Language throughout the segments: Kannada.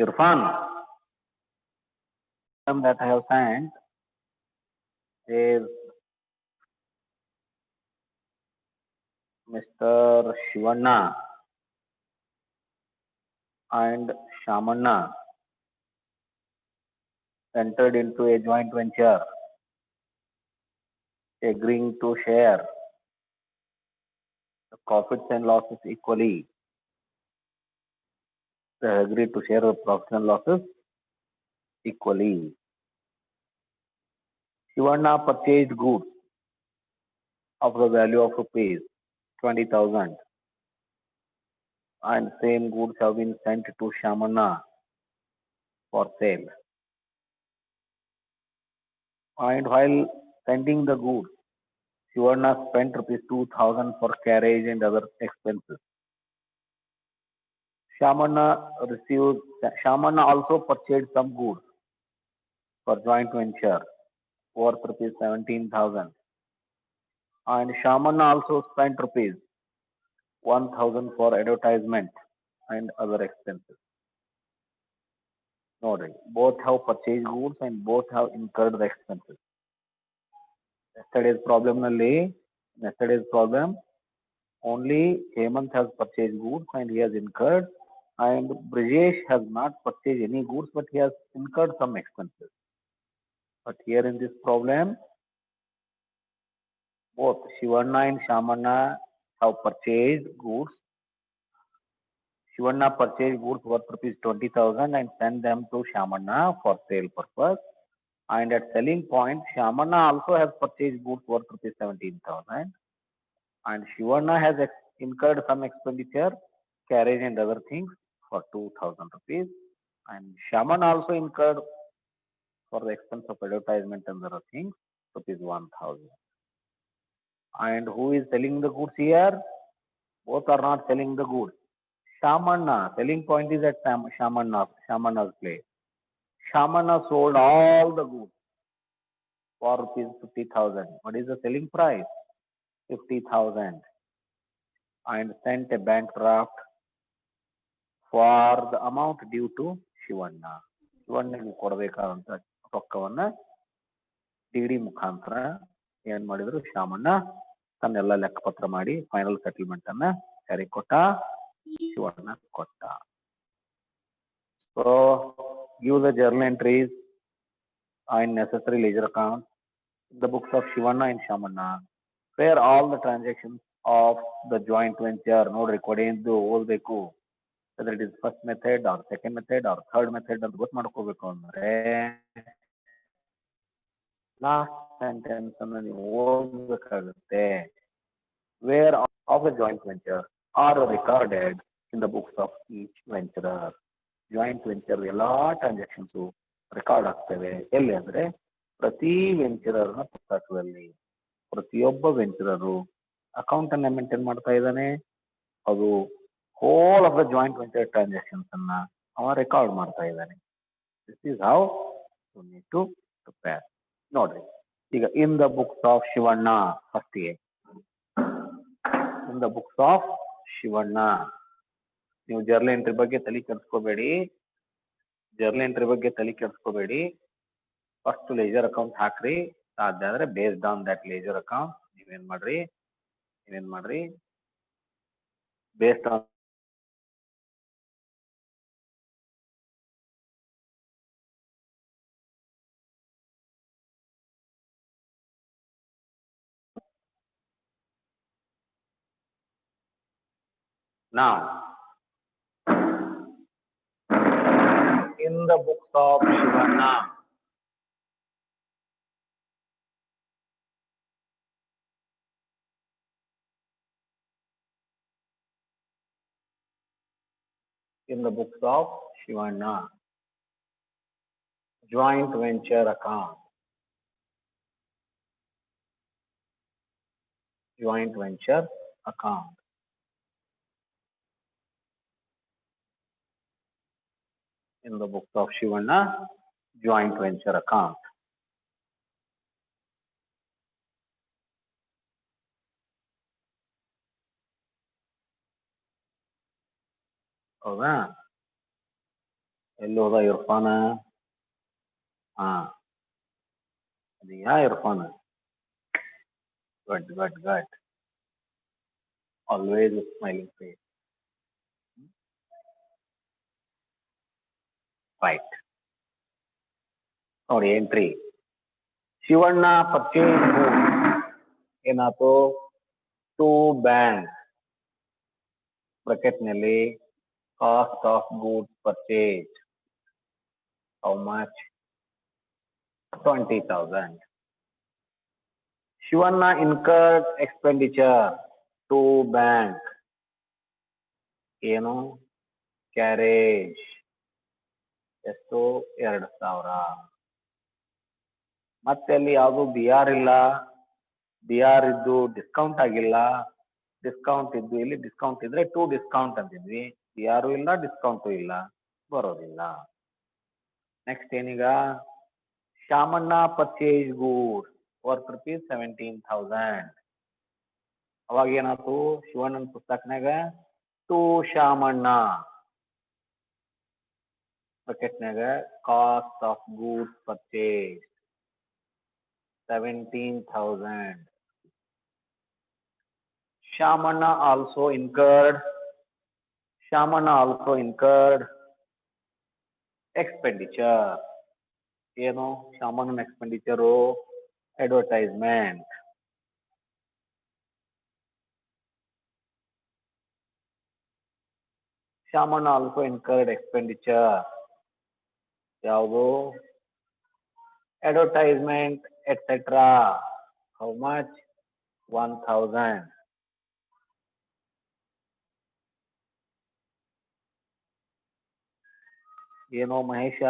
Irfan, that I have sent is Mr. Shivanna and Shamanna entered into a joint venture, agreeing to share the profits and losses equally. They agreed to share the profits and losses equally. Shivanna purchased goods of the value of rupees 20,000, and same goods have been sent to Shamanna for sale. And while sending the goods, Shivanna spent rupees 2,000 for carriage and other expenses. Shamanna also purchased some goods for joint venture worth rupees 17,000. And Shamanna also spent rupees 1,000 for advertisement and other expenses. Noted. Both have purchased goods and both have incurred the expenses. Yesterday's problem, only Hemant has purchased goods and he has incurred, and Brijesh has not purchased any goods but he has incurred some expenses. But here in this problem, both Shivanna and Shamanna have purchased goods. Shivanna purchased goods worth rupees 20,000 and sent them to Shamanna for sale purpose. And at selling point, Shamanna also has purchased goods worth rupees 17,000. And Shivanna has incurred some expenditure, carriage and other things for 2,000 rupees. And Shamanna also incurred for the expense of advertisement and other things, rupees 1,000. And who is selling the goods here? Both are not selling the goods. Shamanna, selling point is at Shamanna's place. Shamanna sold all the goods for rupees 50,000. What is the selling price? 50,000. And sent a bank draft for the amount due to Shivanna. ಶಿವಣ್ಣಗೆ ಕೊಡಬೇಕಾದಂತ ರೊಕ್ಕವನ್ನ ಡಿ ಮುಖಾಂತರ ಏನ್ ಮಾಡಿದ್ರು, ಶಾಮಣ್ಣ ತನ್ನೆಲ್ಲ ಲೆಕ್ಕಪತ್ರ ಮಾಡಿ ಫೈನಲ್ ಸೆಟಲ್ಮೆಂಟ್ ಅನ್ನ ಯಾರಿಗೆ ಕೊಟ್ಟ? ಶಿವಣ್ಣ ಕೊಟ್ಟ. So give the journal entries and necessary ledger accounts in the books of Shivanna and Shamanna, where all the transactions of the joint venture ನೋಡ್ರಿ ಕೊಡೆಯಿಂದ ಓದಬೇಕು. whether it is first method or second method or third method ಅಂತ ಗೊತ್ತು ಮಾಡ್ಕೋಬೇಕು ಅಂದ್ರೆ ಲಾಸ್ಟ್ ಸೆಂಟೆನ್ಸ್ ಅನ್ನು ನೀವು ಓದಬೇಕಾಗುತ್ತೆ. where of the joint venture are recorded in the books of each venturer. Joint venture ಎಲ್ಲಾ ಟ್ರಾನ್ಸಾಕ್ಷನ್ಸ್ ರೆಕಾರ್ಡ್ ಆಗ್ತವೆ ಎಲ್ಲಿ ಅಂದ್ರೆ ಪ್ರತಿ ವೆಂಚರರ್ನ ಪುಸ್ತಕದಲ್ಲಿ. ಪ್ರತಿಯೊಬ್ಬ ವೆಂಚರರು ಅಕೌಂಟ್ ಅನ್ನ ಮೇಂಟೈನ್ ಮಾಡ್ತಾ ಇದ್ದಾನೆ. ಅದು whole of the joint venture transactions ಅನ್ನ ಅವ ರೆಕಾರ್ಡ್ ಮಾಡ್ತಾ ಇದ್ದಾನೆ. This is how you need to prepare. ನೋಡ್ರಿ, ಈಗ in the books of Shivanna ಫಸ್ಟಿಗೆ, in the books of Shivanna ನೀವು ಜರ್ನಲ್ ಎಂಟ್ರಿ ಬಗ್ಗೆ ತಲೆ ಕೆಡಿಸ್ಕೋಬೇಡಿ. ಫಸ್ಟ್ ಲೇಜರ್ ಅಕೌಂಟ್ ಹಾಕ್ರಿ. ಸಾಧ್ಯ ಆದ್ರೆ based on that ledger account ನೀವೇನ್ ಮಾಡ್ರಿ based on now in the books of Shivanna, joint venture account, in the books of Shivanna, joint venture account. ಹೌದಾ? ಎಲ್ಲಿ ಹೋದ ಇರ್ಫಾನ? ಹಾ, ಅದು ಯಾ ಇರ್ಫಾನ? Good good good, always smiling face. Right, ನೋಡಿ ಎಂಟ್ರಿ. ಶಿವಣ್ಣ ಪರ್ಚೇಸ್ ಏನಾಯ್ತು? ಟು ಬ್ಯಾಂಕ್ ಬ್ರಾಕೆಟ್ ನಲ್ಲಿ cost of goods purchase how much? 20,000. Shivanna incurred expenditure to bank ಏನು? ಕ್ಯಾರೇಜ್ ಎಷ್ಟು? 2,000. ಮತ್ತೆ ಅಲ್ಲಿ ಯಾವುದು ಬಿ ಆರ್ ಇಲ್ಲ, ಬಿ ಆರ್ ಇದ್ದು ಡಿಸ್ಕೌಂಟ್ ಆಗಿಲ್ಲ, ಡಿಸ್ಕೌಂಟ್ ಇದ್ದು ಇಲ್ಲಿ ಡಿಸ್ಕೌಂಟ್ ಇದ್ರೆ ಟು ಡಿಸ್ಕೌಂಟ್ ಅಂತಿದ್ವಿ, ಬಿ ಆರ್ ಇಲ್ಲ ಡಿಸ್ಕೌಂಟು ಇಲ್ಲ, ಬರೋದಿಲ್ಲ. ನೆಕ್ಸ್ಟ್ ಏನೀಗ? Shamanna purchase goods worth rupees 17,000. ಅವಾಗ ಏನಾಯ್ತು? ಶಿವಣ್ಣನ ಪುಸ್ತಕನಾಗ ಟು ಶಾಮಣ್ಣ ಬ್ರಾಕೆಟ್ನಾಗ cost of goods purchase 17,000. Shamana also incurred expenditure. ಏನು ಶಾಮಣ್ಣನ expenditure? Advertisement. Shamanna also incurred expenditure. ಯಾವುದು? Advertisement etcetera. How much? 1,000. ಏನೋ ಮಹೇಶ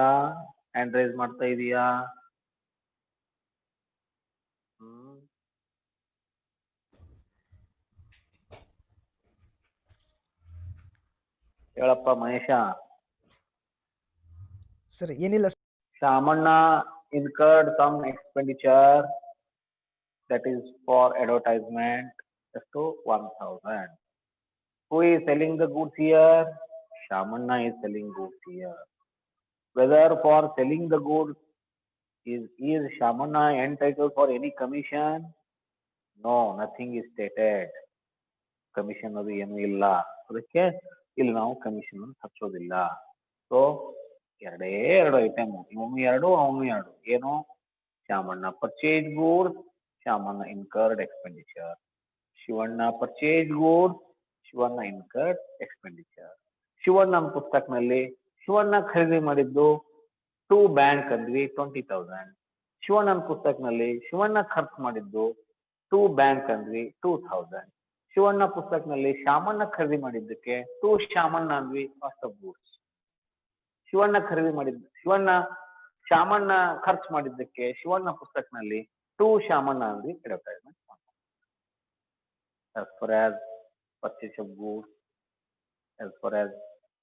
ಹ್ಯಾಂಡ್ ರೈಸ್ ಮಾಡ್ತಾ ಇದೀಯಾ? ಹೇಳಪ್ಪ ಮಹೇಶ. ಸರ್ ಏನಿಲ್ಲ. Shamanna incurred some expenditure that is for advertisement to 1,000. Who is selling the goods here? Shamanna is selling goods here. Whether for selling the goods is Shamanna entitled for any commission? No, nothing is stated. Commission ಅದು ಏನು ಇಲ್ಲ, ಅದಕ್ಕೆ ಇಲ್ಲಿ ನಾವು ಕಮಿಷನ್ ಹಚ್ಚೋದಿಲ್ಲ. ಸೊ ಎರಡೇ ಎರಡು ಐಟಮ್, ಇವನು ಎರಡು ಅವನು ಎರಡು. ಏನು? Shamanna purchase goods, Shamanna incurred expenditure. Shivanna purchase goods, Shivanna incurred expenditure. ಶಿವಣ್ಣನ ಪುಸ್ತಕನಲ್ಲಿ ಶಿವಣ್ಣ ಖರೀದಿ ಮಾಡಿದ್ದು ಟು ಬ್ಯಾಂಕ್ ಅಂದ್ವಿ 20,000. ಶಿವಣ್ಣನ ಪುಸ್ತಕನಲ್ಲಿ ಶಿವಣ್ಣ ಖರ್ಚು ಮಾಡಿದ್ದು ಟು ಬ್ಯಾಂಕ್ ಅಂದ್ವಿ 2,000. ಶಿವಣ್ಣ ಪುಸ್ತಕನಲ್ಲಿ ಶಾಮಣ್ಣ ಖರೀದಿ ಮಾಡಿದ್ದಕ್ಕೆ ಟು ಶಾಮಣ್ಣ ಅಂದ್ವಿ ಕಾಸ್ಟ್ ಆಫ್ ಗೂಡ್ಸ್. ಶಿವಣ್ಣ ಖರೀದಿ ಮಾಡಿದ್ದು ಶಾಮಣ್ಣ ಖರ್ಚು ಮಾಡಿದ್ದಕ್ಕೆ ಶಿವಣ್ಣ ಪುಸ್ತಕನಲ್ಲಿ ಟು ಶಾಮಣ್ಣ ಅಂದ್ವಿ advertisement. As far as purchase of goods, as far as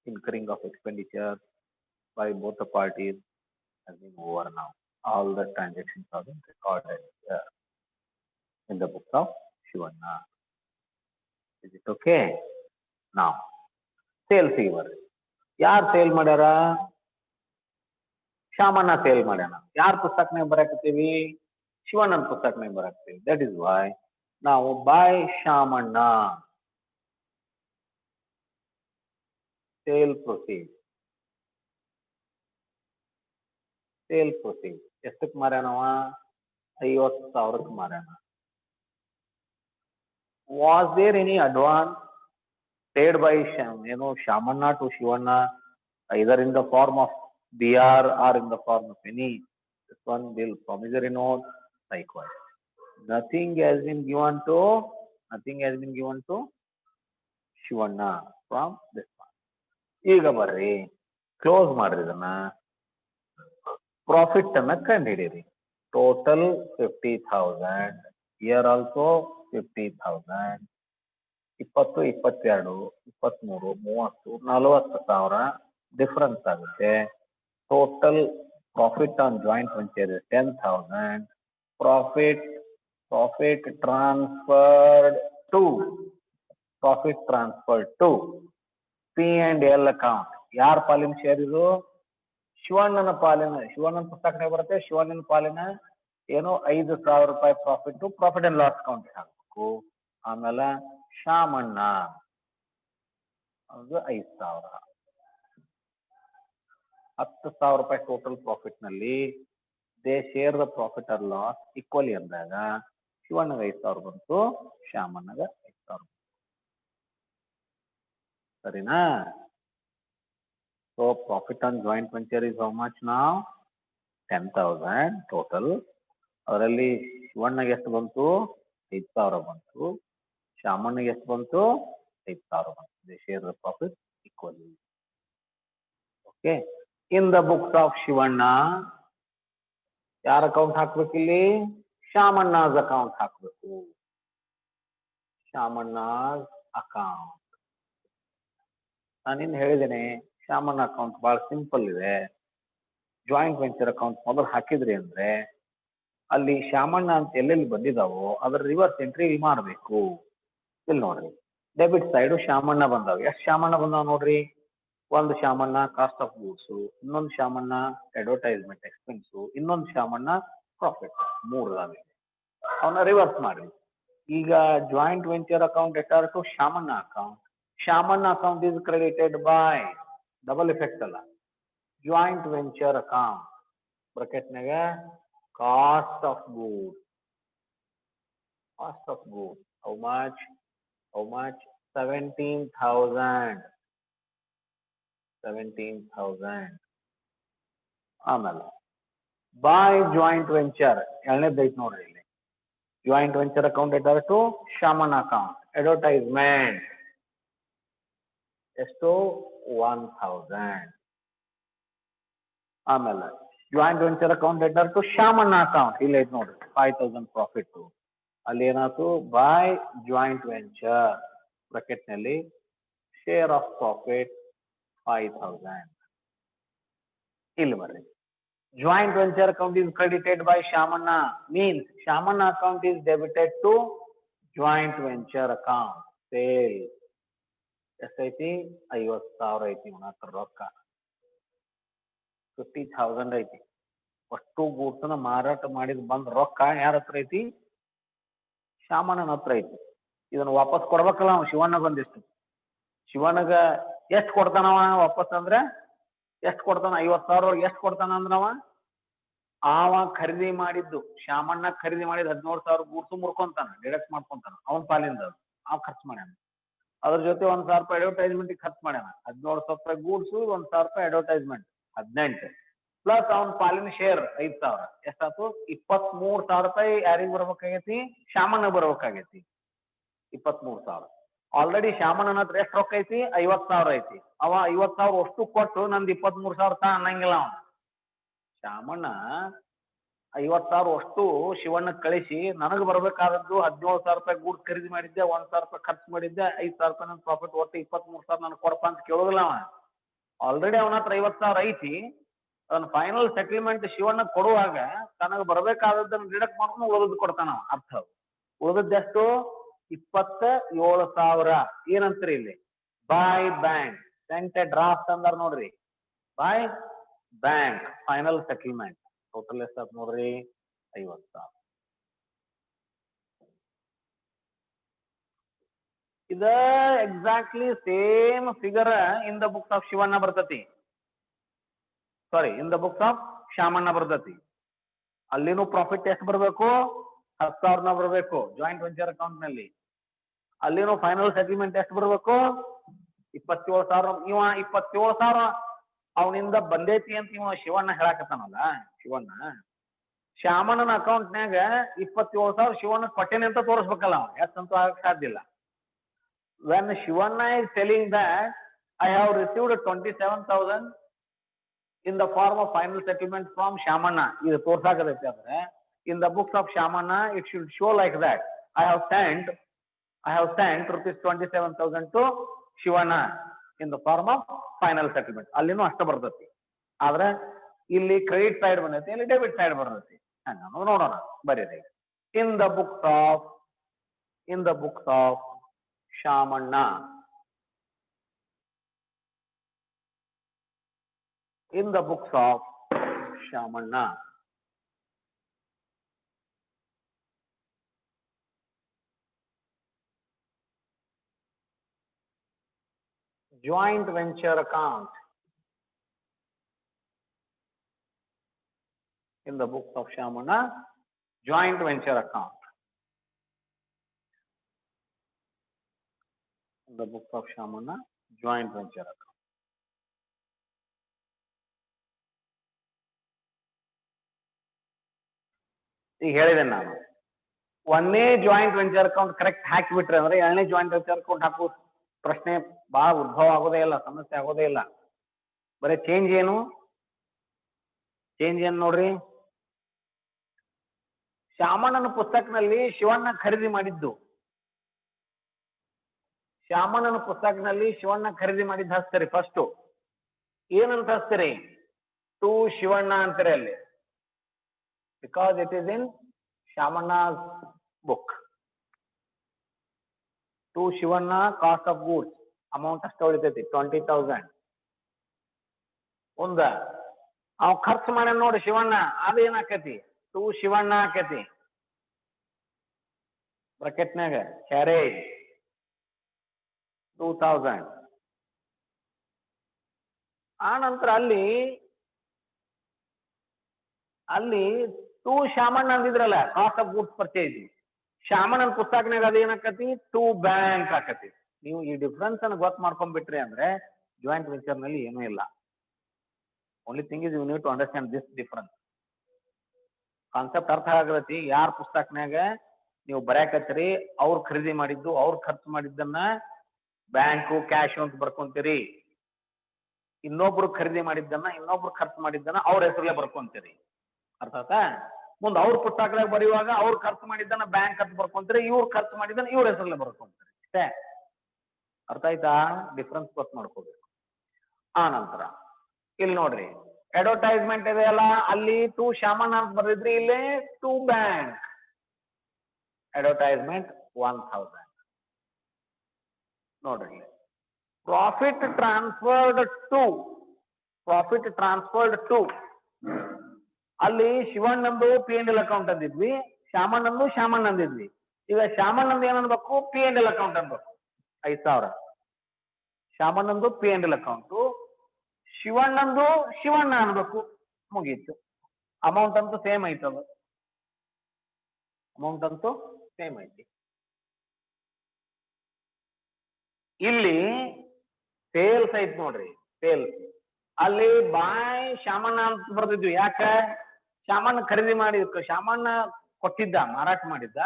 incurring of expenditure by both the parties has been over now. All the transactions have been recorded in the book of Shivanna. Is it okay? Now, sales figure. ಯಾರು ಸೇಲ್ ಮಾಡ್ಯಾರ? ಶಾಮಣ್ಣ ಸೇಲ್ ಮಾಡ್ಯಾನ. ಯಾರ ಪುಸ್ತಕನಾಗ ಬರಾಕತ್ತೀವಿ? ಶಿವಣ್ಣನ ಪುಸ್ತಕನಾಗ ಬರಾಕತ್ತೀವಿ. ದಟ್ ಇಸ್ ವೈ ನಾವು by Shamanna sale proceed. Sale proceed ಎಷ್ಟಕ್ಕೆ ಮಾರ್ಯಾನವ? 50,000ಕ್ಕೆ ಮಾರ್ಯಾನ. Was there any advance paid by Shamanna to Shivanna, either in the form of BR or in the form of any this one bill, promissory note, likewise. Nothing has been given to Shivanna from this one. ಈಗ ಬರ್ರಿ ಕ್ಲೋಸ್ ಮಾಡ್ರಿ ಇದನ್ನ. ಪ್ರಾಫಿಟ್ ಅನ್ನ ಕಂಡುಹಿಡಿಯಿರಿ. ಟೋಟಲ್ 50,000. Year also 50,000. 20, 22, 23, 30, 40,000 ಡಿಫರೆನ್ಸ್ ಆಗುತ್ತೆ. Total profit on joint venture 10,000. Profit transferred to P&L account. ಯಾರ ಪಾಲಿನ ಶೇರ್ ಇದು? ಶಿವಣ್ಣನ ಪುಸ್ತಕನೇ ಬರುತ್ತೆ. ಶಿವಣ್ಣನ ಪಾಲಿನ ಏನು 5,000 ರೂಪಾಯಿ ಪ್ರಾಫಿಟ್ ಅಂಡ್ ಲಾಸ್ ಅಕೌಂಟ್ ಹಾಕ್ಬೇಕು. ಆಮೇಲೆ ಶಾಮಣ್ಣ ಅದು 5,000, 10,000 ರೂಪಾಯಿ ಟೋಟಲ್ ಪ್ರಾಫಿಟ್ ನಲ್ಲಿ they share the profit or loss equally ಅಂದಾಗ ಶಿವಣ್ಣಗೆ 5,000 ಬಂತು, ಶ್ಯಾಮಣ್ಣಗ 5,000. ಸರಿನಾ? So profit on joint venture is how much ನಾವ್ 10,000 ಟೋಟಲ್. ಅದರಲ್ಲಿ ಶಿವಣ್ಣಗೆ ಎಷ್ಟು ಬಂತು? 5,000 ಬಂತು. ಶ್ಯಾಮಣ್ಣಗೆ ಎಷ್ಟು ಬಂತು? 5,000 ಬಂತು. They share the profit equally. Okay. In the books of Shivanna ಯಾರ ಅಕೌಂಟ್ ಹಾಕ್ಬೇಕು ಇಲ್ಲಿ? ಶಾಮಣ್ಣಾಸ್ ಅಕೌಂಟ್ ಹಾಕ್ಬೇಕು. ಶಾಮಣ್ಣಾಸ್ ಅಕೌಂಟ್. ನಾನಿನ್ ಹೇಳಿದ್ದೇನೆ ಶಾಮಣ್ಣ ಅಕೌಂಟ್ ಬಹಳ ಸಿಂಪಲ್ ಇದೆ. ಜಾಯಿಂಟ್ ವೆಂಚರ್ ಅಕೌಂಟ್ ಮೊದಲು ಹಾಕಿದ್ರಿ ಅಂದ್ರೆ ಅಲ್ಲಿ ಶಾಮಣ್ಣ ಅಂತ ಎಲ್ಲೆಲ್ಲಿ ಬಂದಿದಾವೋ ಅದರ ರಿವರ್ಸ್ ಎಂಟ್ರಿ ಮಾಡಬೇಕು. ಇಲ್ಲಿ ನೋಡ್ರಿ, ಡೆಬಿಟ್ ಸೈಡ್ ಶಾಮಣ್ಣ ಬಂದಾವ. ಎಷ್ಟು ಶಾಮಣ್ಣ ಬಂದಾವ ನೋಡ್ರಿ? ಒಂದು ಶಾಮಣ್ಣ ಕಾಸ್ಟ್ ಆಫ್ ಗೂಡ್ಸ್, ಇನ್ನೊಂದು ಶಾಮಣ್ಣ ಅಡ್ವರ್ಟೈಸ್ಮೆಂಟ್ ಎಕ್ಸ್ಪೆನ್ಸ್, ಇನ್ನೊಂದು ಶಾಮಣ್ಣ ಪ್ರಾಫಿಟ್. 3 ಅವನ್ನ ರಿವರ್ಸ್ ಮಾಡಿ. ಈಗ joint venture account debtor to Shamanna account. Shamanna account is credited by double effect ಅಲ್ಲ, ಜಾಯಿಂಟ್ ವೆಂಚರ್ ಅಕೌಂಟ್ ಬ್ರಾಕೆಟ್ನಾಗ cost of goods. how much 17,000. ಆಮೇಲೆ ಬೈ ಜಾಯಿಂಟ್ ವೆಂಚರ್ ಎರಡನೇದು ಐತಿ ನೋಡ್ರಿ ಇಲ್ಲಿ. Joint venture account debtor to Shamanna account. Advertisement ಎಷ್ಟು? 1,000. ಆಮೇಲೆ joint venture account debtor to Shamanna account ಇಲ್ಲಿ ಐತಿ ನೋಡ್ರಿ 5,000 ಪ್ರಾಫಿಟ್. ಅಲ್ಲಿ ಏನಾಯ್ತು? ಬೈ ಜಾಯಿಂಟ್ ವೆಂಚರ್ ಬ್ರಾಕೆಟ್ ನಲ್ಲಿ ಶೇರ್ ಆಫ್ ಪ್ರಾಫಿಟ್ 5,000. ಇಲ್ಲಿ ಬರ್ರಿ, joint venture account is credited by Shamanna means Shamanna account is debited to joint venture account. Sale ಎಷ್ಟೈತಿ? 50,000 ಐತಿ. ಮಾತ್ರ ರೊಕ್ಕ 50,000 ಐತಿ. ಅಷ್ಟು ಗೂಡ್ಸನ್ನ ಮಾರಾಟ ಮಾಡಿದ್ ಬಂದ್ ರೊಕ್ಕ ಯಾರ ಹತ್ರ ಐತಿ? ಶಾಮಣ್ಣನ ಹತ್ರ ಐತಿ. ಇದನ್ನ ವಾಪಸ್ ಕೊಡ್ಬೇಕಲ್ಲ ಅವ ಶಿವಣ್ಣ ಬಂದಿಷ್ಟು. ಶಿವಣ್ಣಗ ಎಷ್ಟು ಕೊಡ್ತಾನವ ವಾಪಸ್ ಅಂದ್ರೆ? ಎಷ್ಟು ಕೊಡ್ತಾನ? 50,000 ಎಷ್ಟು ಕೊಡ್ತಾನ ಅಂದ್ರವ ಆವ ಖರೀದಿ ಮಾಡಿದ್ದು ಶಾಮಣ್ಣ ಖರೀದಿ ಮಾಡಿದ 17,000 ಗೂಡ್ಸು ಮುರ್ಕೊಂತಾನ, ಡಿಡಕ್ಟ್ ಮಾಡ್ಕೊಂತಾನ ಅವನ ಪಾಲಿಂದ. ಅವ್ ಖರ್ಚು ಮಾಡ್ಯಾನ. ಅದ್ರ ಜೊತೆ 1,000 ರೂಪಾಯಿ ಅಡ್ವರ್ಟೈಸ್ಮೆಂಟ್ ಖರ್ಚು ಮಾಡ್ಯಾನ. 17,000 ರೂಪಾಯಿ ಗೂಡ್ಸು, 1,000 ರೂಪಾಯಿ ಅಡ್ವರ್ಟೈಸ್ಮೆಂಟ್, 18 ಪ್ಲಸ್ ಅವನ ಪಾಲಿನ ಶೇರ್ 5,000. ಎಷ್ಟಾಯ್ತು? 23,000 ರೂಪಾಯಿ ಯಾರಿಗೆ ಬರ್ಬೇಕಾಗೈತಿ? ಶಾಮಣ್ಣ ಬರ್ಬೇಕಾಗೈತಿ. 23,000. ಆಲ್ರೆಡಿ ಶಾಮಣ್ಣನ ಹತ್ರ ಎಷ್ಟು ರೊಕ್ಕ ಐತಿ? 50,000 ಐತಿ. ಅವ 50,000 ಅಷ್ಟು ಕೊಟ್ಟು ನಂದು 23,000 ತಾ ಅನ್ನಂಗಿಲ್ಲ. ಅವನು ಶಾಮಣ್ಣ 50,000 ಅಷ್ಟು ಶಿವಣ್ಣ ಕಳಿಸಿ ನನಗೆ ಬರ್ಬೇಕಾದದ್ದು 17,000 ರೂಪಾಯಿ ಗೂಡ್ಸ್ ಖರೀದಿ ಮಾಡಿದ್ದೆ, 1,000 ರೂಪಾಯಿ ಖರ್ಚು ಮಾಡಿದ್ದೆ, 5,000 ರೂಪಾಯಿ ನನ್ನ ಪ್ರಾಫಿಟ್, ಒಟ್ಟು 23,000 ನನಗೆ ಕೊಡಪ್ಪ ಅಂತ ಕೇಳೋದಿಲ್ಲ ಅವ. ಆಲ್ರೆಡಿ ಅವನ ಹತ್ರ 50,000 ಐತಿ. ಅದನ್ನ ಫೈನಲ್ ಸೆಟಲ್ಮೆಂಟ್ ಶಿವಣ್ಣ ಕೊಡುವಾಗ ತನಗೆ ಬರ್ಬೇಕಾದದ್ದನ್ನು ಡಿಡಕ್ಟ್ ಮಾಡ್ಕೊಂಡು ಉಳಿದದ್ದು ಕೊಡ್ತಾನ ಅವ. ಅರ್ಥ ಉಳಿದದ್ದೆಷ್ಟು? 27,000. ಏನಂತೀರಿ ಇಲ್ಲಿ? ಬೈ ಬ್ಯಾಂಕ್ ಸೆಂಟ್ ಡ್ರಾಫ್ಟ್ ಅಂದಾರ ನೋಡ್ರಿ. By bank final settlement total ಎಷ್ಟಾತ್ ನೋಡ್ರಿ? 50,000. ಇದ exactly same figure in the books of Shivanna ಬರ್ತತಿ. Sorry, in the books of Shamanna ಬರ್ತತಿ. ಅಲ್ಲಿನೂ ಪ್ರಾಫಿಟ್ ಎಷ್ಟು ಬರಬೇಕು? 10,000 ಬರಬೇಕು ಜಾಯಿಂಟ್ ವೆಂಚರ್ ಅಕೌಂಟ್ ನಲ್ಲಿ. ಅಲ್ಲಿನೂ ಫೈನಲ್ ಸೆಟಲ್ಮೆಂಟ್ ಎಷ್ಟು ಬರಬೇಕು? 27,000. ಇವ 27,000 ಅವನಿಂದ ಬಂದೈತಿ ಅಂತ ಇವ ಶಿವಣ್ಣ ಹೇಳಾಕತ್ತಾನಲ್ಲ. ಶಾಮಣ್ಣನ ಅಕೌಂಟ್ನ್ಯಾಗ 27,000 ಶಿವಣ್ಣ ಕೊಟ್ಟೇನೆ ಅಂತ ತೋರಿಸ್ಬೇಕಲ್ಲ. ಅವ ಎಷ್ಟಂತೂ ಆಗಕ್ಕೆ ಸಾಧ್ಯ ಇಲ್ಲ. When Shivanna is telling that I have received 27,000 in the form of final settlement from Shamanna, ಇದು ತೋರ್ಸಾಕತೈತಿ. ಅಂದ್ರೆ in the books of Shamanna it should show like that. I have sent rupees 27,000 to Shivanna in the form of final settlement. ಅಲ್ಲಿನೂ ಅಷ್ಟ ಬರ್ತೈತಿ. ಆದ್ರೆ ಇಲ್ಲಿ ಕ್ರೆಡಿಟ್ ಸೈಡ್ ಬಂದೈತಿ, ಇಲ್ಲಿ ಡೆಬಿಟ್ ಸೈಡ್ ಬರ್ತೈತಿ. ನಾವು ನೋಡೋಣ, ಬರೀರಿ. in the books of Shamanna, in the books of Shamanna. Joint venture account in the books of Shamanna, joint venture account. In the books of Shamanna, joint venture account. ಈಗ ಹೇಳಿದೆ ನಾನು ಒಂದೇ ಜಾಯಿಂಟ್ ವೆಂಚರ್ ಅಕೌಂಟ್ ಕರೆಕ್ಟ್ ಹಾಕಿಬಿಟ್ರೆ ಅಂದ್ರೆ ಎರಡನೇ ಜಾಯಿಂಟ್ ವೆಂಚರ್ ಅಕೌಂಟ್ ಹಾಕೋ ಪ್ರಶ್ನೆ ಬಹಳ ಉದ್ಭವ ಆಗೋದೇ ಇಲ್ಲ, ಸಮಸ್ಯೆ ಆಗೋದೇ ಇಲ್ಲ. ಬರೀ ಚೇಂಜ್ ಏನು ನೋಡ್ರಿ, ಶಾಮಣ್ಣನ ಪುಸ್ತಕನಲ್ಲಿ ಶಿವಣ್ಣ ಖರೀದಿ ಮಾಡಿದ್ದು, ಶಾಮಣ್ಣನ ಪುಸ್ತಕನಲ್ಲಿ ಶಿವಣ್ಣ ಖರೀದಿ ಮಾಡಿದ್ದು ಹಚ್ತೀರಿ. ಫಸ್ಟ್ ಏನಂತ ಹಚ್ತೀರಿ? ಟು ಶಿವಣ್ಣ ಅಂತೀರಿ ಅಲ್ಲಿ, because it is in Shamanna's book. To Shivanna cost of goods amount ಅಷ್ಟು ಉಳಿತೈತಿ 20,000. ಒಂದ ಅವ್ ಖರ್ಚು ಮಾಡ್ಯಾನ ನೋಡಿ ಶಿವಣ್ಣ, ಅದೇನ್ ಆಕೈತಿ? ಟು ಶಿವಣ್ಣ ಆಕೈತಿ ಬ್ರಾಕೆಟ್ನಾಗ ಕ್ಯಾರೇಜ್ 2,000. ಆ ನಂತರ ಅಲ್ಲಿ ಟು ಶಾಮಣ್ಣ ಅಂದಿದ್ರಲ್ಲ ಕಾಸ್ಟ್ ಆಫ್ ಗೂಡ್ಸ್ ಪರ್ಚೇಸ್, ಶಾಮಣ್ಣನ ಪುಸ್ತಕನಾಗ ಅದೇನಾಕತಿ? ಟು ಬ್ಯಾಂಕ್ ಆಕತಿ. ನೀವು ಈ ಡಿಫ್ರೆನ್ಸ್ ಅನ್ನು ಗೊತ್ತು ಮಾಡ್ಕೊಂಡ್ಬಿಟ್ರಿ ಅಂದ್ರೆ ಜಾಯಿಂಟ್ ವೆಂಚರ್ ನಲ್ಲಿ ಏನೂ ಇಲ್ಲ. Only thing is you need to understand this difference. Concept ಅರ್ಥ ಆಗತಿ. ಯಾರ ಪುಸ್ತಕನಾಗ ನೀವು ಬರ್ಯಾಕತ್ತೀರಿ ಅವ್ರು ಖರೀದಿ ಮಾಡಿದ್ದು, ಅವ್ರು ಖರ್ಚು ಮಾಡಿದ್ದನ್ನ ಬ್ಯಾಂಕು ಕ್ಯಾಶ್ ಅಂತ ಬರ್ಕೊಂತೀರಿ. ಇನ್ನೊಬ್ರು ಖರೀದಿ ಮಾಡಿದ್ದನ್ನ, ಇನ್ನೊಬ್ರು ಖರ್ಚು ಮಾಡಿದ್ದನ್ನ ಅವ್ರ ಹೆಸರಲ್ಲೇ ಬರ್ಕೊಂತೀರಿ. ಅರ್ಥ ಆಯ್ತಾ? ಮುಂದೆ ಅವ್ರ ಪುಸ್ತಕದಾಗ ಬರೆಯುವಾಗ ಅವ್ರು ಖರ್ಚು ಮಾಡಿದ್ದನ್ನ ಬ್ಯಾಂಕ್ ಅಂತ ಬರ್ಕೊಂತೀರಿ, ಇವ್ರು ಖರ್ಚು ಮಾಡಿದ್ದನ್ನ ಇವ್ರ ಹೆಸರಲ್ಲೇ ಬರ್ಕೊಂತೀರಿ. ಅಷ್ಟೇ. ಅರ್ಥ ಆಯ್ತಾ? ಡಿಫ್ರೆನ್ಸ್ ಗೊತ್ತು ಮಾಡ್ಕೋಬೇಕು. ಆ ನಂತರ ಇಲ್ಲಿ ನೋಡ್ರಿ, ಅಡ್ವರ್ಟೈಸ್ಮೆಂಟ್ ಇದೆಯಲ್ಲ, ಅಲ್ಲಿ ಟು ಶಾಮಣ್ಣ ಅಂತ ಬರ್ದಿದ್ರಿ, ಇಲ್ಲೇ ಟು ಬ್ಯಾಂಕ್. ಅಡ್ವರ್ಟೈಸ್ಮೆಂಟ್ 1,000. ನೋಡ್ರಿ, ಪ್ರಾಫಿಟ್ ಟ್ರಾನ್ಸ್ಫರ್ಡ್ ಟು ಅಲ್ಲಿ ಶಿವಣ್ಣಂದು P&L ಅಕೌಂಟ್ ಅಂದಿದ್ವಿ, ಶಾಮಣ್ಣ ಅಂದಿದ್ವಿ. ಈಗ ಶಾಮಣ್ಣಂದು ಏನನ್ಬೇಕು? P&L ಅಕೌಂಟ್ ಅನ್ಬೇಕು. 5,000 ಶಾಮಣ್ಣಂದು P&L ಅಕೌಂಟು, ಶಿವಣ್ಣ ಅನ್ಬೇಕು. ಮುಗೀತು. ಅಮೌಂಟ್ ಅಂತೂ ಸೇಮ್ ಐತದ, ಅಮೌಂಟ್ ಅಂತೂ ಸೇಮ್ ಐತಿ. ಇಲ್ಲಿ ಸೇಲ್ಸ್ ಐತ್ ನೋಡ್ರಿ, ಸೇಲ್ಸ್ ಅಲ್ಲಿ ಬಾಯ್ ಶಾಮಣ್ಣ ಅಂತ ಬರ್ದಿದ್ವಿ. ಯಾಕ? ಶಾಮಣ್ಣ ಖರೀದಿ ಮಾಡಿ, ಶಾಮಣ್ಣ ಕೊಟ್ಟಿದ್ದ, ಮಾರಾಟ ಮಾಡಿದ್ದ,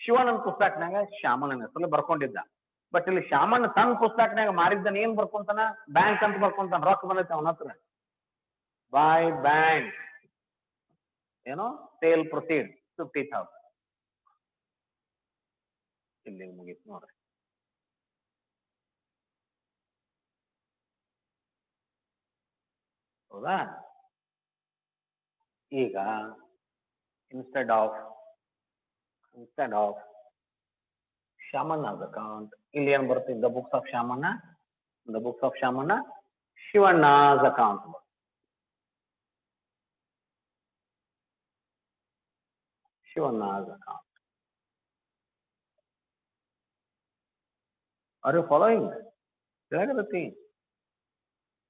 ಶಿವಣ್ಣನ ಪುಸ್ತಕನಾಗ ಶಾಮಣ್ಣನ ಹೆಸರಲ್ಲಿ ಬರ್ಕೊಂಡಿದ್ದ. ಬಟ್ ಇಲ್ಲಿ ಶಾಮಣ್ಣ ತನ್ನ ಪುಸ್ತಕನಾಗ ಮಾರಿದ್ದನ್ನ ಏನ್ ಬರ್ಕೊಂತಾನ? ಬ್ಯಾಂಕ್ ಅಂತ ಬರ್ಕೊಂತಾನ. ರೊಕ್ಕ ಬಂದೈತೆ ಅವನ ಹತ್ರ, ಬಾಯ್ ಬ್ಯಾಂಕ್. ಏನೋ ಸೇಲ್ ಪ್ರೊಸೀಡ್ 50,000. ಇಲ್ಲಿ ಮುಗೀತು ನೋಡ್ರಿ. ಹೌದಾ? ಈಗ ಇನ್ಸ್ಟೆಡ್ ಆಫ್ ಶಾಮಣ್ಣ's ಅಕೌಂಟ್ ಇಲ್ಲಿ ಏನ್ ಬರುತ್ತೆ? The books of Shamanna, Shivanna's account. Shivanna's account. Are you following? ಹೇಳಕತ್ತಿ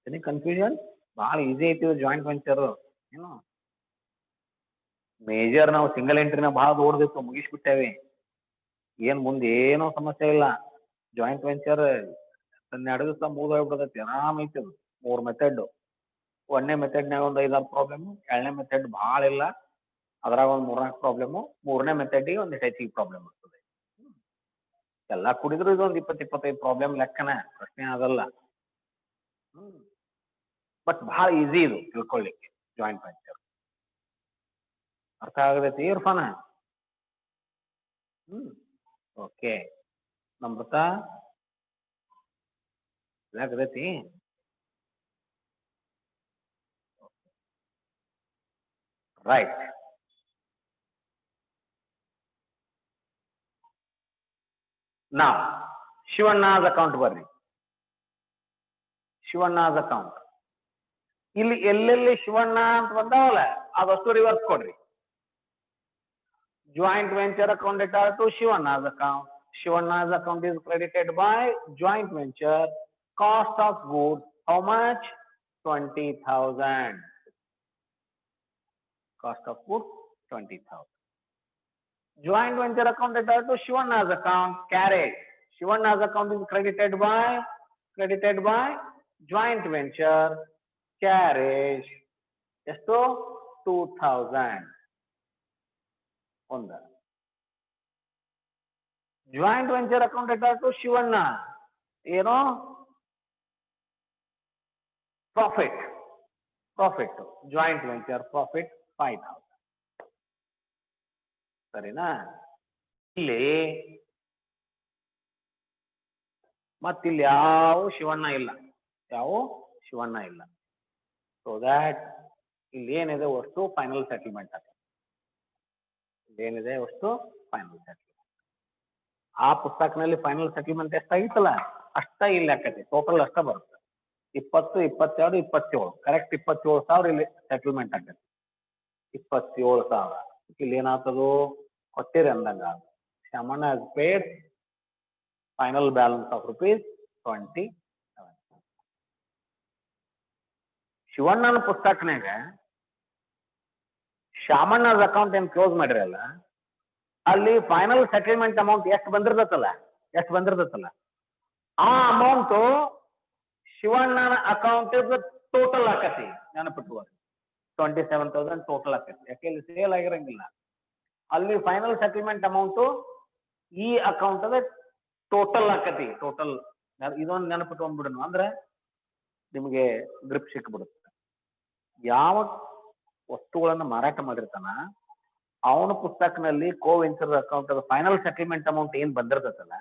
ಎನಿ ಕನ್ಫ್ಯೂಷನ್? ಬಹಳ ಈಸಿ ಐತಿ ಜಾಯಿಂಟ್ ವೆಂಚರ್. ಏನು ಮೇಜರ್ ನಾವು ಸಿಂಗಲ್ ಎಂಟ್ರಿನ ಬಹಳ ದೊಡ್ಡದಿತ್ತು, ಮುಗಿಸ್ಬಿಟ್ಟೇವಿ. ಏನ್ ಮುಂದೆ ಏನೋ ಸಮಸ್ಯೆ ಇಲ್ಲ. ಜಾಯಿಂಟ್ ವೆಂಚರ್ 12 ದಿವಸ ಮುಗಿದೋಗ್ಬಿಡ್ತೈತಿ, ಆರಾಮ್ ಐತಿ. 3 ಮೆಥಡ್. ಒಂದನೇ ಮೆಥಡ್ನಾಗ ಒಂದು 5-6 ಪ್ರಾಬ್ಲಮ್, ಎರಡನೇ ಮೆಥಡ್ ಭಾಳ ಇಲ್ಲ, ಅದ್ರಾಗ ಒಂದು 3-4 ಪ್ರಾಬ್ಲಮ್, ಮೂರನೇ ಮೆಥಡ್ಗೆ ಒಂದು ಹೆಚ್ಚಿಗೆ ಪ್ರಾಬ್ಲಮ್ ಇರ್ತದೆ. ಎಲ್ಲ ಕುಡಿದ್ರು ಇದೊಂದು 20-25 ಪ್ರಾಬ್ಲಮ್ ಲೆಕ್ಕನ, ಪ್ರಶ್ನೆ ಆಗಲ್ಲ. ಬಟ್ ಬಹಳ ಈಸಿ ಇದು ತಿಳ್ಕೊಳ್ಳಿಕ್ಕೆ ಜಾಯಿಂಟ್ ವೆಂಚರ್. ಅರ್ಥ ಆಗದೈತಿ ಇರ್ಫಾನ? ಓಕೆ. ನಮ್ರತ ಆಗದೈತಿ? ರೈಟ್. ನಾವು ಶಿವಣ್ಣ's ಅಕೌಂಟ್ ಬರ್ರಿ. ಶಿವಣ್ಣ's ಅಕೌಂಟ್ ಇಲ್ಲಿ ಎಲ್ಲೆಲ್ಲಿ ಶಿವಣ್ಣ ಅಂತ ಬಂದಾವಲ್ಲ ಅದಷ್ಟು ರಿವರ್ಸ್ ಕೊಡ್ರಿ. Joint venture account data to Shivanna's account. Shivanna's account is credited by joint venture. Cost of goods, how much? 20,000. Cost of goods, 20,000. Joint venture account data to Shivanna's account. Carriage. Shivanna's account is credited by joint venture. Carriage. Esto 2,000. On the joint venture account data to Shivanna, profit, joint venture profit 5,000. ಸರಿನಾ? ಇಲ್ಲಿ ಮತ್ತಿಲ್ಲಿ ಯಾವ ಶಿವಣ್ಣ ಇಲ್ಲ, ಸೊ ದ್ಯಾಟ್ ಇಲ್ಲಿ ಏನಿದೆ ಅಷ್ಟು ಫೈನಲ್ ಸೆಟಲ್ಮೆಂಟ್ ಆಗುತ್ತೆ. ಏನಿದೆ ಅಷ್ಟು ಫೈನಲ್ ಸೆಟಲ್ಮೆಂಟ್. ಆ ಪುಸ್ತಕನಲ್ಲಿ ಫೈನಲ್ ಸೆಟಲ್ಮೆಂಟ್ ಎಷ್ಟಾಗಿತ್ತಲ್ಲ ಅಷ್ಟ ಇಲ್ಲಿ ಆಕತಿ, ಟೋಟಲ್ ಅಷ್ಟ ಬರುತ್ತೆ. 20, 22, 27 ಕರೆಕ್ಟ್ 27,000 ಇಲ್ಲಿ ಸೆಟಲ್ಮೆಂಟ್ ಆಕತಿ. 27,000 ಇಲ್ಲಿ ಏನಾಗ್ತದು ಕೊಟ್ಟಿರಿ ಅಂದಂಗ. Shamanna has paid final balance of ₹27,000. ಶಿವಣ್ಣನ ಪುಸ್ತಕನಾಗ ಶಾಮಣ್ಣನ ಅಕೌಂಟ್ ಏನ್ ಕ್ಲೋಸ್ ಮಾಡಿರಲ್ಲ ಅಲ್ಲಿ ಫೈನಲ್ ಸೆಟಲ್ಮೆಂಟ್ ಅಮೌಂಟ್ ಎಷ್ಟು ಬಂದಿರ್ತಲ್ಲ ಆ ಅಮೌಂಟ್ ಶಿವಣ್ಣನ ಅಕೌಂಟ್ ಟೋಟಲ್ ಆಕತಿ. ನೆನಪಿಟ್ಟುವ 27,000 ಟೋಟಲ್ ಆಕತಿ. ಯಾಕೆ ಇಲ್ಲಿ ಸೇಲ್ ಆಗಿರಂಗಿಲ್ಲ, ಅಲ್ಲಿ ಫೈನಲ್ ಸೆಟಲ್ಮೆಂಟ್ ಅಮೌಂಟ್ ಈ ಅಕೌಂಟ್ ಅದ ಟೋಟಲ್ ಆಕತಿ. ಟೋಟಲ್ ಇದೊಂದು ನೆನಪಿಟ್ಕೊಂಡ್ಬಿಡೋಣ ಅಂದ್ರೆ ನಿಮಗೆ ಗ್ರಿಪ್ ಸಿಕ್ಬಿಡುತ್ತೆ. ಯಾವ ವಸ್ತುಗಳನ್ನು ಮಾರಾಟ ಮಾಡಿರ್ತಾನ ಅವನ ಪುಸ್ತಕನಲ್ಲಿ ಕೋವೆಂಚರ್ ಅಕೌಂಟ್ ಫೈನಲ್ ಸೆಟಲ್ಮೆಂಟ್ ಅಮೌಂಟ್ ಏನ್ ಬಂದಿರ್ತದಲ್ಲ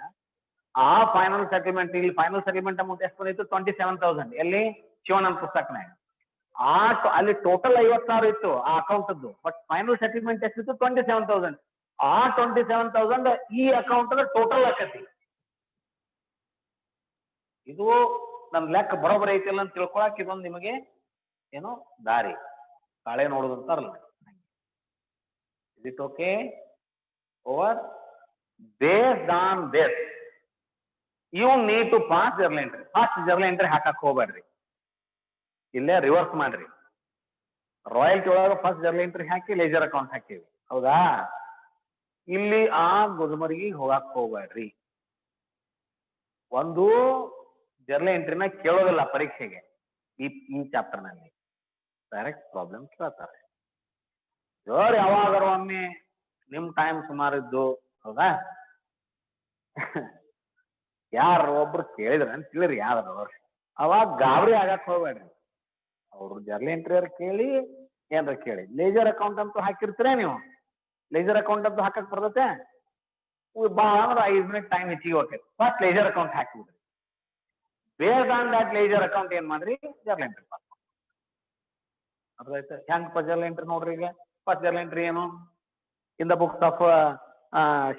ಆ ಫೈನಲ್ ಸೆಟಲ್ಮೆಂಟ್, ಇಲ್ಲಿ ಫೈನಲ್ ಸೆಟಲ್ಮೆಂಟ್ ಅಮೌಂಟ್ ಎಷ್ಟು ಬಂದಿತ್ತು? 27,000. ಎಲ್ಲಿ? ಶಿವಣ್ಣನ ಪುಸ್ತಕನಾಗ. ಅಲ್ಲಿ ಟೋಟಲ್ 50,000 ಇತ್ತು ಆ ಅಕೌಂಟ್, ಬಟ್ ಫೈನಲ್ ಸೆಟಲ್ಮೆಂಟ್ ಎಷ್ಟಿತ್ತು? 27,000. ಆ 27,000 ಈ ಅಕೌಂಟ್ ಟೋಟಲ್ ಆಕತಿ. ಇದು ನನ್ನ ಲೆಕ್ಕ ಬರೋಬರಿ ಐತಿಲ್ಲ ಅಂತ ತಿಳ್ಕೊಳಕ್ ಇದೊಂದು ನಿಮಗೆ ಏನೋ ದಾರಿ, ಕಾಳೆ ನೋಡುದು ಅಂತಾರಲ್ಲ. Is it okay? Over. Based on this, you need to pass journal entry. First journal entry ಹಾಕಕ್ ಹೋಗ್ಬೇಡ್ರಿ, ಇಲ್ಲೇ ರಿವರ್ಸ್ ಮಾಡ್ರಿ. ರಾಯಲ್ಟಿ ಒಳಗ ಫಸ್ಟ್ ಜರ್ನಲ್ ಎಂಟ್ರಿ ಹಾಕಿ ಲೇಜರ್ ಅಕೌಂಟ್ ಹಾಕಿವಿ, ಹೌದಾ? ಇಲ್ಲಿ ಆ ಗುಲ್ಮರ್ಗಿ ಹೋಗಕ್ ಹೋಗ್ಬೇಡ್ರಿ. ಒಂದು ಜರ್ನಲ್ ಎಂಟ್ರಿನ ಕೇಳೋದಿಲ್ಲ ಪರೀಕ್ಷೆಗೆ ಈ ಚಾಪ್ಟರ್ ನಲ್ಲಿ, ಡೈರೆಕ್ಟ್ ಪ್ರಾಬ್ಲಮ್ ಕೇಳ್ತಾರೆ. ಜೋರ್ ಯಾವಾಗಾರು ಒಮ್ಮೆ ನಿಮ್ ಟೈಮ್ ಸುಮಾರಿದ್ದು, ಹೌದಾ? ಯಾರು ಒಬ್ರು ಕೇಳಿದ್ರ ಅಂತ ತಿಳಿರಿ, ಯಾರು ಅವಾಗ ಗಾಬರಿ ಆಗಕ್ ಹೋಗ್ಬೇಡ್ರಿ. ಅವ್ರು ಜರ್ನಲ್ ಎಂಟ್ರಿ ಅವ್ರು ಕೇಳಿ ಏನ್ರ ಕೇಳಿ, ಲೇಜರ್ ಅಕೌಂಟ್ ಅಂತೂ ಹಾಕಿರ್ತೀರ ನೀವು, ಲೇಜರ್ ಅಕೌಂಟ್ ಅಂತೂ ಹಾಕಕ್ ಬರ್ತತೆ. ಭಾಳ ಅಂದ್ರೆ 5 ಮಿನಿಟ್ ಟೈಮ್ ಹೆಚ್ಚಿಗೆ ಹೋಗ್ತೈತೆ. ಫಸ್ಟ್ ಲೇಜರ್ ಅಕೌಂಟ್ ಹಾಕಿಬಿಡ್ರಿ. Based on that ledger account ಏನ್ ಮಾಡ್ರಿ, ಜರ್ನಲ್ ಎಂಟ್ರಿ ಪಾಸ್ ಮಾಡ್ರಿ. ಅರ್ಥ ಆಯ್ತಾ? ಹೆಂಗ್ ಜರ್ನಲ್ ಎಂಟ್ರಿ ನೋಡ್ರಿ. ಈಗ ಫಸ್ಟ್ ಜರ್ನಲ್ ಎಂಟ್ರಿ ಏನು? In the books of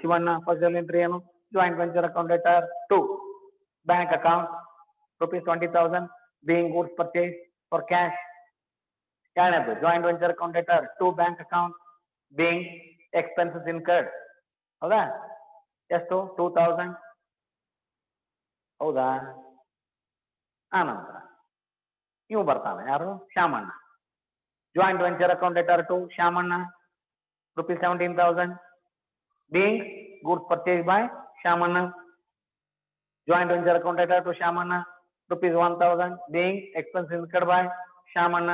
Shivanna first journal entry ಏನು? Joint venture account debtor 2 bank account ₹20,000 being goods purchased for cash. ಎರಡನೇದು joint venture account debtor 2 bank account being expenses incurred. ಹೌದಾ? ಎಷ್ಟು? 2,000. ಹೌದಾ? ಆನಂತರ ಇವು ಬರ್ತಾನೆ, ಯಾರು? Shyamanna. Joint venture account debtor 2 Shyamanna ₹17,000 being goods purchased by Shyamanna. Joint venture account debtor 2 Shyamanna ₹1,000 being expenses incurred by Shyamanna.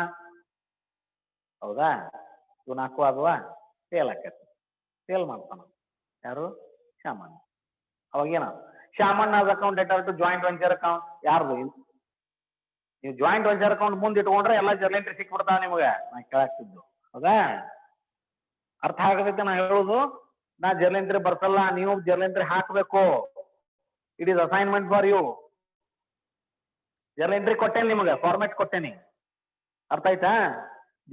ಹೌದಾ? ಇವು 4 ಆದ್ವಾ? ಸೇಲ್ ಆಕೈತಿ. ಸೇಲ್ ಮಾಡ್ತಾನ ಯಾರು? ಶ್ಯಾಮಣ್ಣ. ಅವಾಗ ಏನ? Shyamanna account debtor to joint venture account ಯಾರ್ದು? ನೀವು ಜಾಯಿಂಟ್ ವೆಂಚರ್ ಅಕೌಂಟ್ ಮುಂದೆ ಇಟ್ಕೊಂಡ್ರೆ ಎಲ್ಲ ಜರ್ನಲ್ ಎಂಟ್ರಿ ಸಿಕ್ಬಿಡ್ತಾವ ನಿಮಗೆ. ನಾ ಕೇಳಾಕ್ತಿದ್ದು, ಹೌದಾ? ಅರ್ಥ ಆಗತೈತೆ ನಾ ಹೇಳುದು? ನಾ ಜರ್ನಲ್ ಎಂಟ್ರಿ ಬರ್ತಲ್ಲ, ನೀವು ಜರ್ನಲ್ ಎಂಟ್ರಿ ಹಾಕ್ಬೇಕು. It is assignment for you. Journal entry ಕೊಟ್ಟೇನಿ ನಿಮಗೆ, ಫಾರ್ಮ್ಯಾಟ್ ಕೊಟ್ಟೇನಿ. ಅರ್ಥ ಆಯ್ತಾ?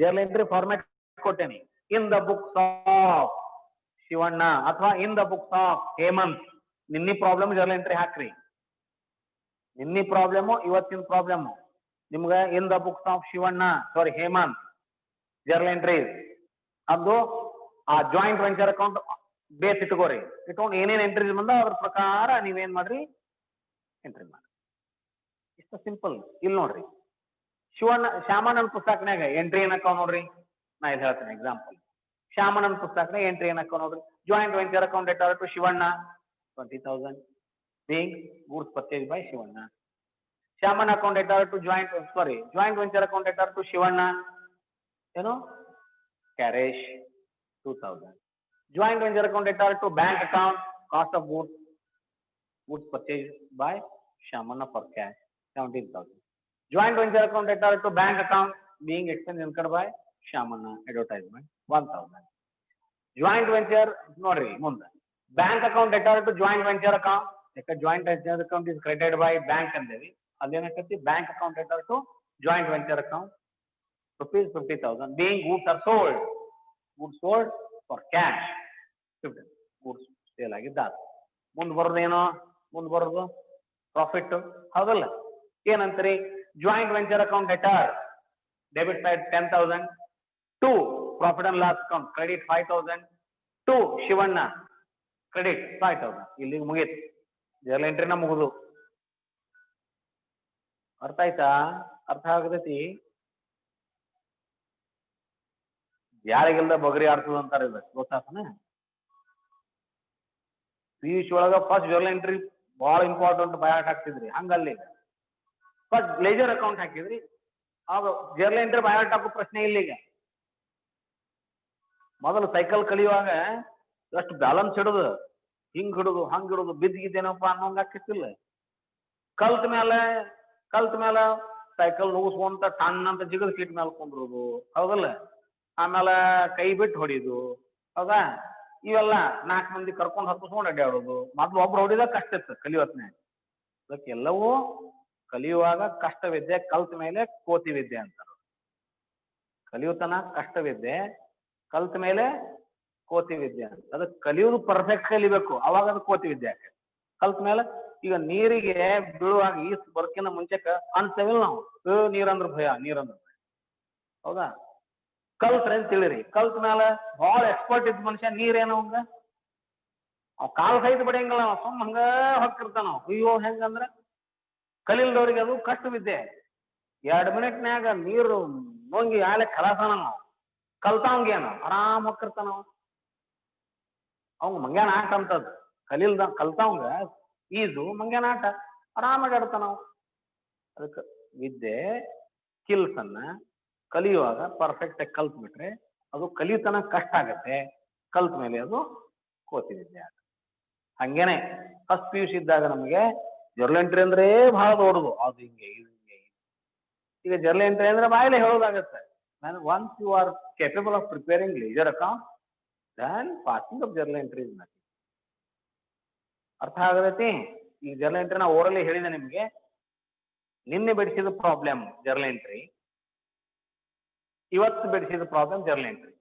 ಜರ್ನಲ್ ಎಂಟ್ರಿ ಫಾರ್ಮ್ಯಾಟ್ ಕೊಟ್ಟೇನಿ. In the books of Shivanna ಅಥವಾ in the books of Hemant. ನಿನ್ನಿ ಪ್ರಾಬ್ಲಮ್ ಜರ್ನಲ್ ಎಂಟ್ರಿ ಹಾಕ್ರಿ. ನಿನ್ನಿ ಪ್ರಾಬ್ಲಮ್, ಇವತ್ತಿನ ಪ್ರಾಬ್ಲಮ್. ನಿಮ್ಗೆ in the books of Shivanna sorry Hemant journal entries ಅದು ಆ ಜಾಯಿಂಟ್ ವೆಂಚರ್ ಅಕೌಂಟ್ ಬೇಸ್ ಇಟ್ಕೋರಿ, ಇಟ್ಕೊಂಡು ಏನೇನ್ ಎಂಟ್ರೀಸ್ ಬಂದ ಅದ್ರ ಪ್ರಕಾರ ನೀವೇನ್ ಮಾಡ್ರಿ ಎಂಟ್ರಿ ಮಾಡಿ. ಇಷ್ಟ ಸಿಂಪಲ್. ಇಲ್ಲಿ ನೋಡ್ರಿ ಶ್ಯಾಮಣ್ಣನ ಪುಸ್ತಕನಾಗ ಎಂಟ್ರಿ ಏನಕ್ಕ ನೋಡ್ರಿ, ನಾ ಇದು ಹೇಳ್ತೇನೆ ಎಕ್ಸಾಂಪಲ್. ಶ್ಯಾಮಣ್ಣನ ಪುಸ್ತಕನಾಗ ಎಂಟ್ರಿ ಏನಕ್ಕ ನೋಡ್ರಿ, joint venture account at to Shivanna 20,000 being goods purchased by Shivanna. Shyamanna account at to joint venture account at to Shivanna ಏನು carriage 2,000. Joint venture account at to bank account cost of goods purchased by Shamanna for cash 17,000. Joint venture account at to bank account being expense incurred by Shamanna advertisement 1,000. Joint venture ನೋಡ್ರಿ ಮುಂದೆ bank account at to joint venture account, ಯಾಕೆ joint venture account is credited by bank ಅಂದೇವಿ, ಅದೇನಕ್ಕತಿ bank account at to joint venture account rupees 50,000 being goods are sold for cash 50 goods sale ಆಗಿದ್ದ. ಮುಂದೆ ಬರೋದೇನೋ ಮುಂದೆ ಬರೋದು ಪ್ರಾಫಿಟ್ ಹೌದಲ್ಲ, ಏನಂತೀರಿ joint venture account debtor debit side 10,000 to profit and loss account credit 5,000 to Shivanna credit 5,000. ಇಲ್ಲಿಗೆ ಮುಗೀತು, ಜರ್ನಲ್ ಎಂಟ್ರಿನ ಮುಗಿದು. ಅರ್ಥ ಆಯ್ತಾ? ಅರ್ಥ ಆಗತೈತಿ? ಯಾರಿಗೆಲ್ಲ ಬಗರಿ ಆಡ್ತದ ಅಂತಾರೆ ಗೊತ್ತಾತನ. PUC ಒಳಗ ಫಸ್ಟ್ ಜರ್ನಲ್ ಎಂಟ್ರಿ ಬಹಳ ಇಂಪಾರ್ಟೆಂಟ್ ಬಯಾಟ್ ಹಾಕ್ತಿದ್ರಿ, ಹಂಗಲ್ಲಿ ಫಸ್ಟ್ ಲೇಜರ್ ಅಕೌಂಟ್ ಹಾಕಿದ್ರಿ, ಆಗ ಜರ್ನಲ್ ಎಂಟ್ರಿ ಬಯಾಟ್ ಹಾಕೋ ಪ್ರಶ್ನೆ ಇಲ್ಲಿಗ. ಮೊದಲು ಸೈಕಲ್ ಕಲಿಯುವಾಗ ಎಷ್ಟು ಬ್ಯಾಲೆನ್ಸ್ ಹಿಡುದು ಹಿಂಗ್ ಹಿಡುದು ಹಂಗ್ ಹಿಡುದು ಬಿದ್ದಿದ್ದೇನಪ್ಪ ಅನ್ನೋಂಗ ಹಾಕಿತ್ತಿಲ್ಲ. ಕಲ್ತ ಮೇಲೆ ಸೈಕಲ್ ನುಗ್ಸ್ಕೊಂತ ಟಣ್ಣಂತ ಜಿಗದ್ ಸೀಟ್ ಮೇಲೆ ಕುಂದ್ರುದು ಹೌದಲ್ಲ, ಆಮೇಲೆ ಕೈ ಬಿಟ್ಟು ಹೊಡಿದು ಹೌದಾ, ಇವೆಲ್ಲ 4 ಮಂದಿ ಕರ್ಕೊಂಡು ಹತ್ತಿಸ್ಕೊಂಡು ಅಡ್ಡಾಡೋದು. ಮೊದ್ಲು ಒಬ್ರು ಹೊಡಿದಾಗ ಕಷ್ಟ ಇತ್ತು ಕಲಿಯೋತ್ನಾಗ. ಅದಕ್ಕೆಲ್ಲವೂ ಕಲಿಯುವಾಗ ಕಷ್ಟವಿದ್ದೆ, ಕಲ್ತ ಮೇಲೆ ಕೋತಿ ವಿದ್ಯೆ ಅಂತಾರ. ಕಲಿಯುತನ ಕಷ್ಟವಿದ್ದೆ, ಕಲ್ತ ಮೇಲೆ ಕೋತಿ ವಿದ್ಯೆ ಅಂತ. ಅದಕ್ಕೆ ಕಲಿಯೋದು ಪರ್ಫೆಕ್ಟ್ ಕಲಿಬೇಕು, ಅವಾಗ ಅದು ಕೋತಿ ವಿದ್ಯೆ ಆಗ. ಕಲ್ತ ಮೇಲೆ ಈಗ ನೀರಿಗೆ ಬೀಳುವಾಗ ಈಸ್ ಬರೋಕಿನ ಮುಂಚೆಕ ಅನ್ಸೇವಿಲ್ಲ ನಾವು ನೀರಂದ್ರ ಭಯ ಹೌದಾ. ಕಲ್ತ್ರೆ ಅಂತ ತಿಳಿರಿ, ಕಲ್ತ ಮೇಲೆ ಬಹಳ ಎಕ್ಸ್ಪರ್ಟ್ ಇದ್ದ ಮನುಷ್ಯ ನೀರೇನವಂಗ ಅವ್ ಕಾಲ್ ಸಹಿತ ಬಡಿಯಂಗಿಲ್ಲ, ನಾವು ಸುಮ್ ಹಂಗ ಹೊಕ್ಕಿರ್ತಾನ. ಅಯ್ಯೋ ಹೆಂಗಂದ್ರ ಕಲಿಲ್ದವ್ರಿಗೆ ಅದು ಕಷ್ಟವಿದ್ದೆ. 2 ಮಿನಿಟ್ನ್ಯಾಗ ನೀರು ನುಂಗಿ ಆಲೆ ಕಲಾಸನ. ನಾವು ಕಲ್ತಾವಂಗೇನು ಆರಾಮ್ ಹೊಕ್ಕಿರ್ತಾನ. ಅವಂಗ ಮಂಗ್ಯಾನ ಆಟ ಅಂತದ್. ಕಲ್ತಾವಂಗ ಈಜು ಮಂಗ್ಯಾನ ಆಟ, ಆರಾಮಾಗಿ ಆಡ್ತಾನ ನಾವು. ಅದಕ್ಕೆ ವಿದ್ಯೆ ಸ್ಕಿಲ್ಸ್ ಅನ್ನ ಕಲಿಯುವಾಗ ಪರ್ಫೆಕ್ಟ್ ಆಗಿ ಕಲ್ತ್ ಬಿಟ್ರೆ ಅದು ಕಲಿಯುತನ ಕಷ್ಟ ಆಗತ್ತೆ, ಕಲ್ತ ಮೇಲೆ ಅದು ಕೋತಿ ವಿದ್ಯೆ ಆಗುತ್ತೆ. ಹಂಗೇನೆ ಫಸ್ಟ್ PUC ಇದ್ದಾಗ ನಮಗೆ ಜರ್ನಲ್ ಎಂಟ್ರಿ ಅಂದ್ರೆ ಬಹಳ ದೊಡ್ಡದು, ಅದು ಹಿಂಗೆ ಇದು ಹಿಂಗೆ. ಈಗ ಜರ್ನಲ್ ಎಂಟ್ರಿ ಅಂದ್ರೆ ಬಾಯಿಲೆ ಹೇಳೋದಾಗತ್ತೆ. Once you are capable of preparing ledger account then passing of journal entry is nothing. ಅರ್ಥ ಆಗತೈತಿ? ಈ ಜರ್ನಲ್ ಎಂಟ್ರಿ ನಾ ಓರಲ್ಲಿ ಹೇಳಿದೆ ನಿಮ್ಗೆ. ನಿನ್ನೆ ಬಿಡಿಸಿದ ಪ್ರಾಬ್ಲಮ್ ಜರ್ನಲ್ ಎಂಟ್ರಿ, ಇವತ್ತು ಬಿಡಿಸಿದ ಪ್ರಾಬ್ಲಮ್ ಜರ್ನಲ್ ಎಂಟ್ರಿ.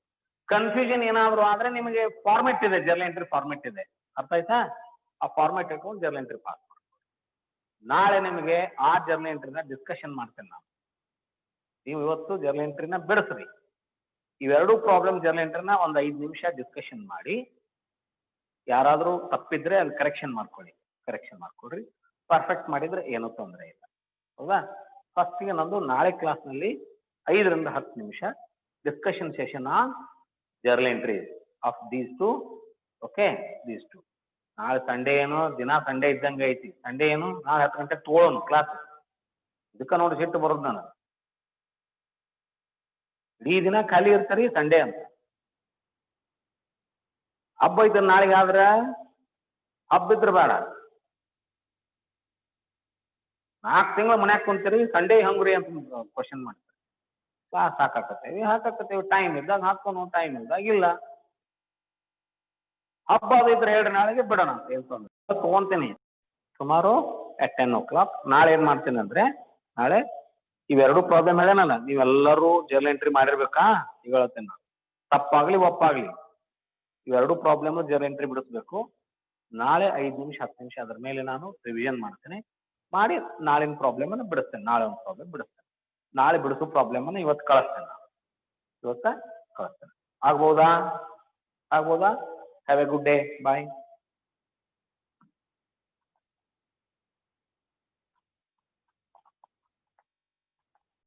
ಕನ್ಫ್ಯೂಷನ್ ಏನಾದ್ರು ಆದ್ರೆ ನಿಮಗೆ ಫಾರ್ಮೆಟ್ ಇದೆ, ಜರ್ನಲ್ ಎಂಟ್ರಿ ಫಾರ್ಮೆಟ್ ಇದೆ. ಅರ್ಥ ಆಯ್ತಾ? ಆ ಫಾರ್ಮೆಟ್ ಹಾಕೊಂಡು ಜರ್ನಲ್ ಎಂಟ್ರಿ ಪಾಸ್ ಮಾಡಿ. ನಾಳೆ ನಿಮಗೆ ಆ ಜರ್ನಲ್ ಎಂಟ್ರಿನ ಡಿಸ್ಕಷನ್ ಮಾಡ್ತೇನೆ ನಾನು. ನೀವು ಇವತ್ತು ಜರ್ನಲ್ ಎಂಟ್ರಿನ ಬಿಡಿಸ್ರಿ. ಇವೆರಡೂ ಪ್ರಾಬ್ಲಮ್ ಜರ್ನಲ್ ಎಂಟ್ರಿನ ಒಂದು 5 ನಿಮಿಷ ಡಿಸ್ಕಷನ್ ಮಾಡಿ, ಯಾರಾದ್ರೂ ತಪ್ಪಿದ್ರೆ ಅಲ್ಲಿ ಕರೆಕ್ಷನ್ ಮಾಡ್ಕೊಡ್ರಿ. ಪರ್ಫೆಕ್ಟ್ ಮಾಡಿದ್ರೆ ಏನೂ ತೊಂದರೆ ಇಲ್ಲ. ಹೌದಾ? ಫಸ್ಟ್ಗೆ ನಂದು ನಾಳೆ ಕ್ಲಾಸ್ನಲ್ಲಿ 5 ರಿಂದ 10 ನಿಮಿಷ discussion session on journal entry of these two. Okay, these two. ನಾಳೆ ಸಂಡೇ ಏನೋ ದಿನ ಸಂಡೇ ಇದ್ದಂಗೆ ಐತಿ. ಸಂಡೇ ಏನು ನಾಳೆ 10 ಗಂಟೆಗೆ ತಗೊಳ್ಳೋಣ ಕ್ಲಾಸ್. ಇದಕ್ಕೆ ನೋಡಿ ಸಿಟ್ಟು ಬರೋದು ನಾನು. ಇಡೀ ದಿನ ಖಾಲಿ ಇರ್ತಾರಿ ಸಂಡೇ ಅಂತ. ಹಬ್ಬ ಇದ್ರ ನಾಳೆಗೆ ಆದ್ರ ಹಬ್ಬ ಇದ್ರ ಬೇಡ. 4 ತಿಂಗಳು ಮನ್ಯಾಗ ಕುಂತೀರಿ, ಸಂಡೇ ಹಂಗ್ರಿ ಅಂತ ಕ್ವಶನ್ ಮಾಡ್ತಾರೆ. ಕ್ಲಾಸ್ ಹಾಕಾಕತ್ತೇವಿ ಟೈಮ್ ಇದ್ದಾಗ ಹಾಕೋನು, ಟೈಮ್ ಇದ್ದಾಗ ಇಲ್ಲ. ಹಬ್ಬ ಅದಿದ್ರೆ ಹೇಳ್ರಿ ನಾಳೆಗೆ ಬಿಡೋಣ ಅಂತ ಹೇಳ್ಕೊಂಡು ತಗೊಂತೀನಿ. ಸುಮಾರು at 10 o'clock. ನಾಳೆ ಏನ್ ಮಾಡ್ತೀನಿ ಅಂದ್ರೆ, ನಾಳೆ ಇವೆರಡು ಪ್ರಾಬ್ಲಮ್ ಹೇಳೇನಲ್ಲ, ನೀವೆಲ್ಲರೂ ಜರ್ನಲ್ ಎಂಟ್ರಿ ಮಾಡಿರ್ಬೇಕಾ ಈಗ ಹೇಳ್ತೇನೆ ನಾನು. ತಪ್ಪಾಗ್ಲಿ ಒಪ್ಪಾಗ್ಲಿ ಇವೆರಡು ಪ್ರಾಬ್ಲಮ್ ಜರ್ನಲ್ ಎಂಟ್ರಿ ಬಿಡಿಸ್ಬೇಕು. ನಾಳೆ 5 ನಿಮಿಷ 10 ನಿಮಿಷ ಅದ್ರ ಮೇಲೆ ನಾನು ರಿವಿಷನ್ ಮಾಡ್ತೇನೆ ಮಾಡಿ ನಾಳಿನ ಪ್ರಾಬ್ಲಮ್ ಅನ್ನು ಬಿಡಿಸ್ತೇನೆ. ನಾಳೆ ಒಂದು ಪ್ರಾಬ್ಲಮ್ ಬಿಡಿಸ್ತೇನೆ. ನಾಳೆ ಬಿಡಿಸೋ ಪ್ರಾಬ್ಲಮನ್ನು ಇವತ್ತು ಕಳಿಸ್ತೇನೆ ನಾನು. ಇವತ್ತು ಕಳಿಸ್ತೇನೆ. ಆಗ್ಬೋದಾ? ಆಗ್ಬೋದಾ? Have a good day. Bye.